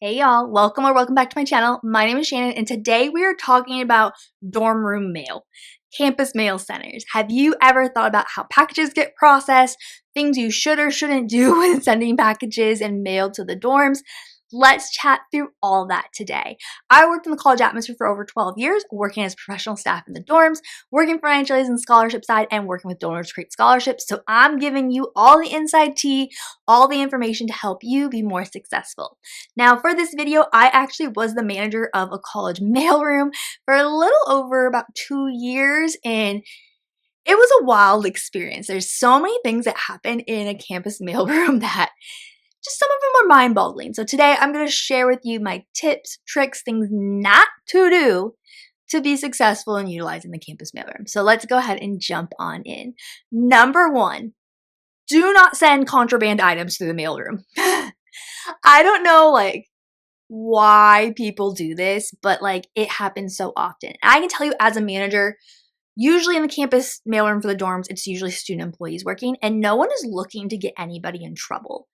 Hey y'all, welcome or welcome back to my channel. My name is Shannon and today we are talking about dorm room mail, campus mail centers. Have you ever thought about how packages get processed, things you should or shouldn't do when sending packages and mail to the dorms? Let's chat through all that today. I worked in the college atmosphere for over 12 years, working as professional staff in the dorms, working financially as in scholarship side, and working with donors to create scholarships. So I'm giving you all the inside tea, all the information to help you be more successful. Now for this video, I actually was the manager of a college mailroom for a little over about 2 years, and it was a wild experience. There's so many things that happen in a campus mailroom that just some of them are mind-boggling. So today I'm going to share with you my tips, tricks, things not to do to be successful in utilizing the campus mailroom. So let's go ahead and jump on in. Number 1, do not send contraband items through the mailroom. I don't know why people do this, but it happens so often. I can tell you as a manager, usually in the campus mailroom for the dorms, it's usually student employees working and no one is looking to get anybody in trouble.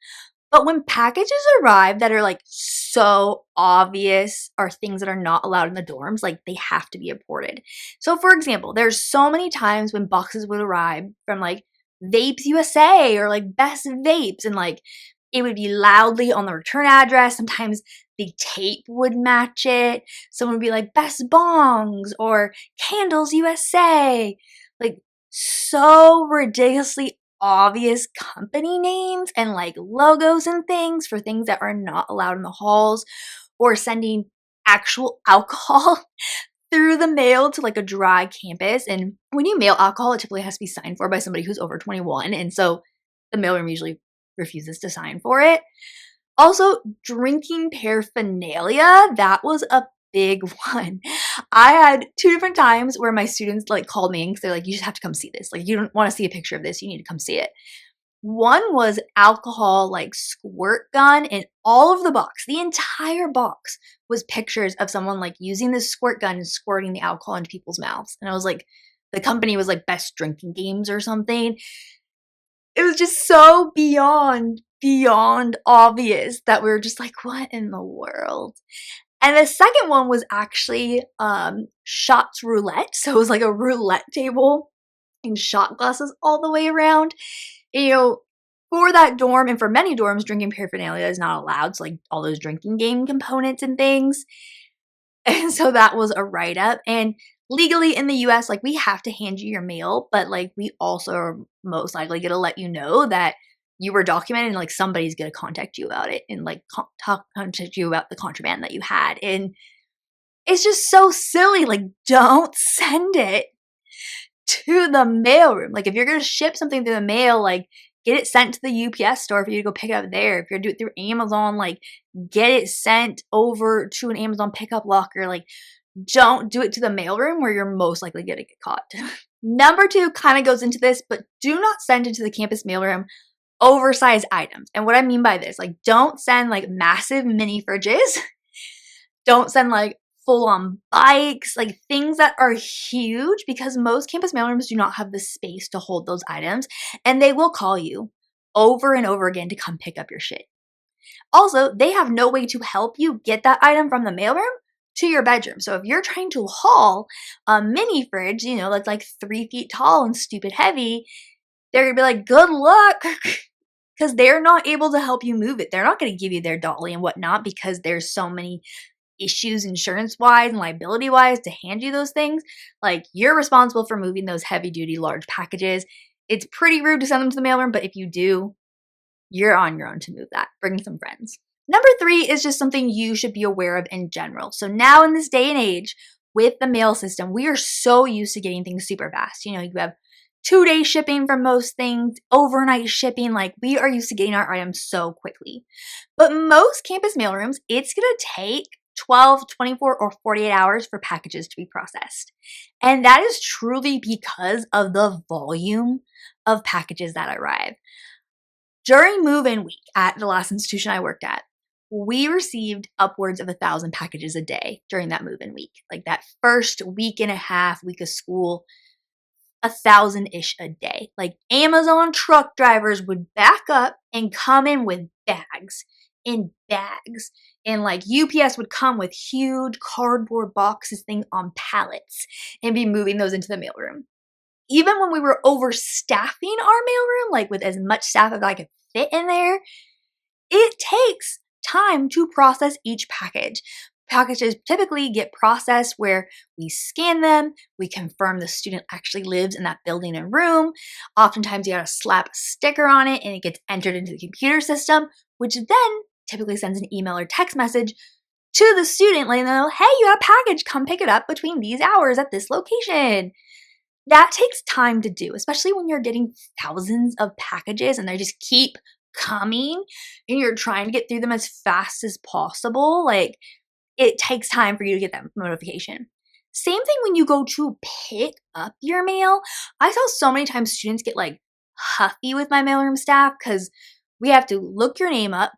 But when packages arrive that are so obvious or things that are not allowed in the dorms, they have to be reported. So for example, there's so many times when boxes would arrive from Vapes USA or Best Vapes, and it would be loudly on the return address. Sometimes the tape would match it. Someone would be like Best Bongs or Candles USA. So ridiculously obvious company names and logos and things for things that are not allowed in the halls, or sending actual alcohol through the mail to a dry campus. And when you mail alcohol, it typically has to be signed for by somebody who's over 21, and so the mailroom usually refuses to sign for it. Also, drinking paraphernalia, that was a big one. I had 2 different times where my students called me and they're you just have to come see this. You don't want to see a picture of this, you need to come see it. One was alcohol squirt gun, and all of the box, the entire box, was pictures of someone using this squirt gun and squirting the alcohol into people's mouths. And I was the company was Best Drinking Games or something. It was just so beyond obvious that we were just what in the world? And the second one was actually shots roulette. So it was a roulette table and shot glasses all the way around. For that dorm and for many dorms, drinking paraphernalia is not allowed. So all those drinking game components and things. And so that was a write-up. And legally in the US, we have to hand you your mail, but we also are most likely going to let you know that you were documented and somebody's going to contact you about it and contact you about the contraband that you had. And it's just so silly. Don't send it to the mailroom. If you're going to ship something through the mail, get it sent to the UPS store for you to go pick it up there. If you're doing it through Amazon, get it sent over to an Amazon pickup locker. Don't do it to the mailroom where you're most likely going to get caught. Number 2 kind of goes into this, but do not send it to the campus mailroom oversized items. And what I mean by this, don't send massive mini fridges. Don't send full-on bikes, things that are huge, because most campus mailrooms do not have the space to hold those items, and they will call you over and over again to come pick up your shit. Also, they have no way to help you get that item from the mailroom to your bedroom. So if you're trying to haul a mini fridge, that's 3 feet tall and stupid heavy, they're gonna be good luck, because they're not able to help you move it. They're not going to give you their dolly and whatnot because there's so many issues insurance-wise and liability-wise to hand you those things. You're responsible for moving those heavy-duty large packages. It's pretty rude to send them to the mailroom, but if you do, you're on your own to move that. Bring some friends. Number 3 is just something you should be aware of in general. So now in this day and age, with the mail system, we are so used to getting things super fast. You have 2-day shipping for most things, overnight shipping. We are used to getting our items so quickly. But most campus mailrooms, it's going to take 12, 24, or 48 hours for packages to be processed. And that is truly because of the volume of packages that arrive. During move-in week at the last institution I worked at, we received upwards of 1,000 packages a day during that move-in week. That first week and a half, week of school, 1,000-ish a day. Amazon truck drivers would back up and come in with bags in bags. And like UPS would come with huge cardboard boxes thing on pallets and be moving those into the mailroom. Even when we were overstaffing our mailroom, like with as much staff as I could fit in there, it takes time to process each package. Packages typically get processed where we scan them, we confirm the student actually lives in that building and room. Oftentimes you gotta slap a sticker on it and it gets entered into the computer system, which then typically sends an email or text message to the student letting them know, hey, you got a package, come pick it up between these hours at this location. That takes time to do, especially when you're getting thousands of packages and they just keep coming and you're trying to get through them as fast as possible. Like, it takes time for you to get that notification. Same thing when you go to pick up your mail. I saw so many times students get like huffy with my mailroom staff because we have to look your name up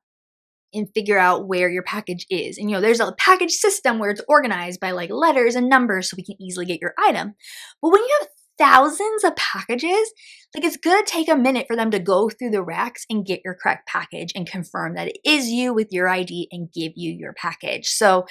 and figure out where your package is. And there's a package system where it's organized by like letters and numbers so we can easily get your item. But when you have thousands of packages, like it's gonna take a minute for them to go through the racks and get your correct package and confirm that it is you with your ID and give you your package. So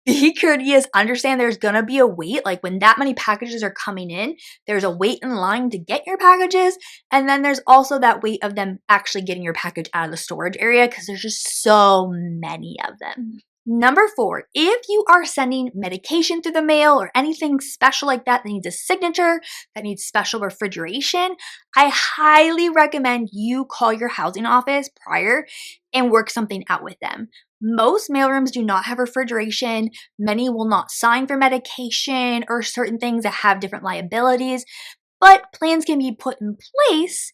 be courteous, understand there's gonna be a wait. Like when that many packages are coming in, there's a wait in line to get your packages. And then there's also that wait of them actually getting your package out of the storage area because there's just so many of them. Number 4, if you are sending medication through the mail or anything special like that needs a signature, that needs special refrigeration, I highly recommend you call your housing office prior and work something out with them. Most mailrooms do not have refrigeration. Many will not sign for medication or certain things that have different liabilities, but plans can be put in place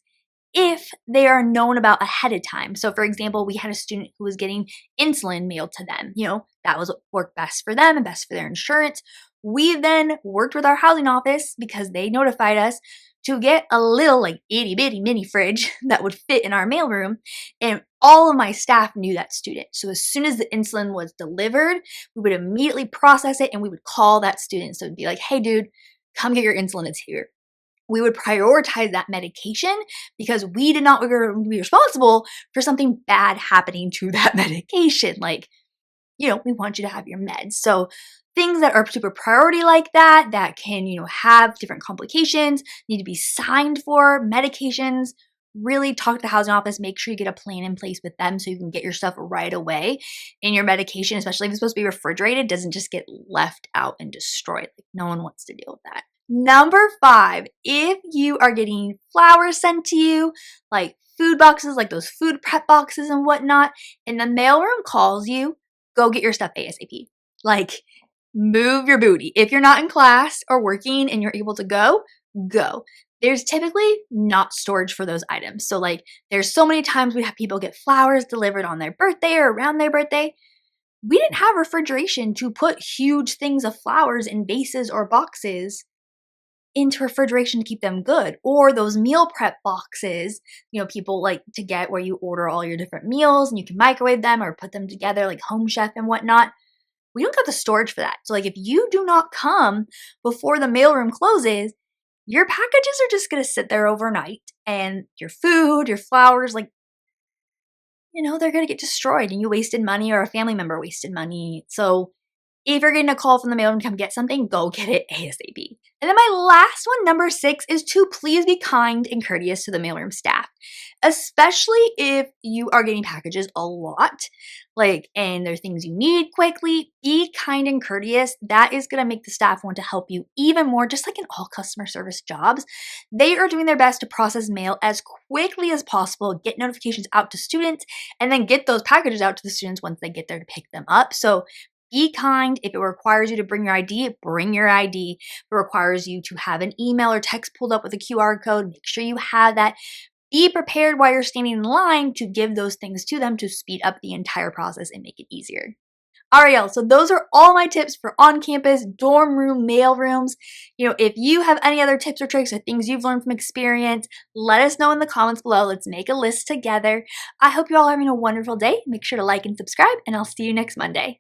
if they are known about ahead of time. So for example, we had a student who was getting insulin mailed to them. That was what worked best for them and best for their insurance. We then worked with our housing office because they notified us to get a little like itty bitty mini fridge that would fit in our mailroom. And all of my staff knew that student. So as soon as the insulin was delivered, we would immediately process it and we would call that student. So it'd be like, hey dude, come get your insulin, it's here. We would prioritize that medication because we did not want to be responsible for something bad happening to that medication. Like, we want you to have your meds. So things that are super priority like that can, have different complications, need to be signed for, medications, really talk to the housing office, make sure you get a plan in place with them so you can get your stuff right away. And your medication, especially if it's supposed to be refrigerated, doesn't just get left out and destroyed. Like no one wants to deal with that. Number 5, if you are getting flowers sent to you, like food boxes, like those food prep boxes and whatnot, and the mailroom calls you, go get your stuff ASAP. Like, move your booty. If you're not in class or working and you're able to go, go. There's typically not storage for those items. So like, there's so many times we have people get flowers delivered on their birthday or around their birthday. We didn't have refrigeration to put huge things of flowers in vases or boxes into refrigeration to keep them good. Or those meal prep boxes, people like to get where you order all your different meals and you can microwave them or put them together like Home Chef and whatnot. We don't got the storage for that. So like if you do not come before the mailroom closes, your packages are just going to sit there overnight and your food, your flowers, like, they're going to get destroyed and you wasted money or a family member wasted money. So if you're getting a call from the mailroom to come get something, go get it ASAP. And then my last one, number 6, is to please be kind and courteous to the mailroom staff, especially if you are getting packages a lot, and there are things you need quickly. Be kind and courteous. That is going to make the staff want to help you even more, just like in all customer service jobs. They are doing their best to process mail as quickly as possible, get notifications out to students, and then get those packages out to the students once they get there to pick them up. So be kind. If it requires you to bring your ID, bring your ID. If it requires you to have an email or text pulled up with a QR code, make sure you have that. Be prepared while you're standing in line to give those things to them to speed up the entire process and make it easier. All right, y'all. So those are all my tips for on-campus dorm room mail rooms. If you have any other tips or tricks or things you've learned from experience, let us know in the comments below. Let's make a list together. I hope you all are having a wonderful day. Make sure to like and subscribe, and I'll see you next Monday.